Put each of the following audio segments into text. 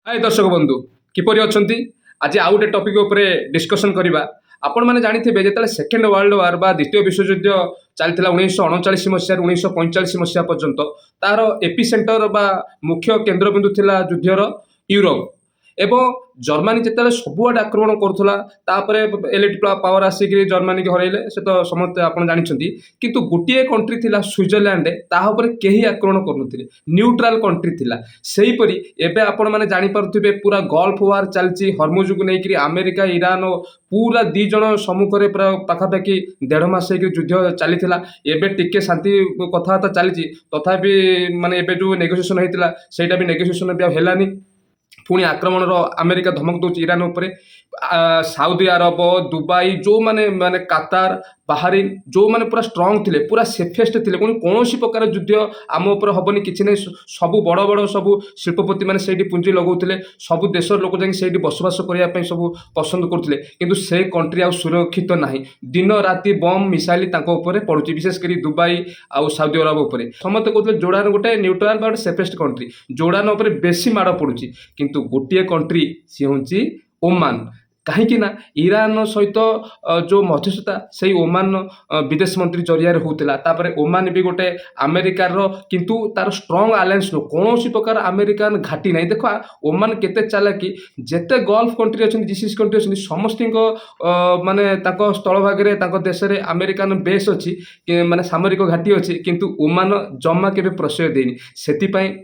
हाय दर्शक बंधु किपरि अछंती आज आउ गोटे टॉपिक ऊपर डिस्कशन करबा। आपण माने जानिथिबे जेतले सेकेंड वर्ल्ड वार बा द्वितीय विश्वयुद्ध चलता 1939 मसीह 1945 मसीहा पर्यंत तार एपी सेंटर बा मुख्य केन्द्रबिंदु थिला युद्धर यूरोप एवं जर्मानी जिते सबुआडे आक्रमण करुला तापर एलिट पावर आसिक जर्मानी की हरइले से तो समस्त आप जानते किंतु गोटे कंट्री थिला स्विट्जरलैंड तापर कहीं आक्रमण करुनथिले न्यूट्राल कंट्री थिला सेहीपरि एबे आपण माने जानि पारुथिबे पूरा गल्फ वार चलची हरमुज को लेकि अमेरिका ईरान और पूरा दी जन सम्मुखें पूरा पाखापाखि 1.5 मास युद्ध चली एबे टिके शांति कथबार्ता चली तथापि माने एबे जो नेगोसिएशन होता सेटा भी नेगोसिएशन भी हेलानी पुणी आक्रमण अमेरिका धमक दूसरी ईरान उपर साउदी अरब दुबई जो माने माने कतार बाहरीन जो माने पूरा स्ट्रंग थिले पूरा सेफेस्ट थिले कौन प्रकार युद्ध आम उपर हेनी कि सब बड़ बड़ सब शिल्पपति मैंने से पुंजी लगौले सब देश लोक जाकि बसवास करने सब पसंद करते किंतु से कंट्री आ सुरक्षित ना दिन राति बम मिसाइल पड़ुची विशेषकर दुबई आउ साउदी अरब उपर समस्त कहते जोर्डान गोटे न्यूट्राल बा सेफेस्ट कंट्री जोर्डान उपर बेसी माड़ पड़ुची किंतु गोटे कंट्री सी हूँ ओमान कहीं ईरान सहित जो मध्यस्थता से ओमान विदेश मंत्री जरिया होता तापर ओमान भी गोटे अमेरिकार किंतु तार स्ट्रंग आलायंस नु कौन प्रकार अमेरिकान घाटी ना देख ओमान केते चालाकि जेते गल्फ कंट्री अच्छी जीसीसी कंट्री अच्छी समस्त माने स्थल भागे देश में अमेरिकान बेस अच्छी माने सामरिक घाटी अच्छी किंतु ओमान जमा के प्रश्रय देनी से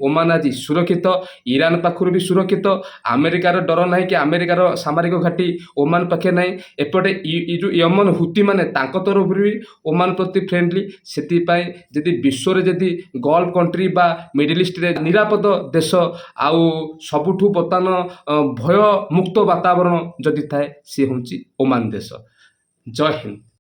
ओमान आज सुरक्षित ईरान पाखर भी सुरक्षित अमेरिकार डर ना कि अमेरिकार सामरिक घाटी ओमान पाखे ना एपटे जो यमन हुती माने तरफ भी ओमान प्रति फ्रेंडली से जदि विश्व जदि गल्फ कंट्री बा मिडिल ईस्ट रे निरापद देश आउ सबुठु बर्तमान भय मुक्त वातावरण जदि थाए सी हूँ ओमान देश। जय हिंद।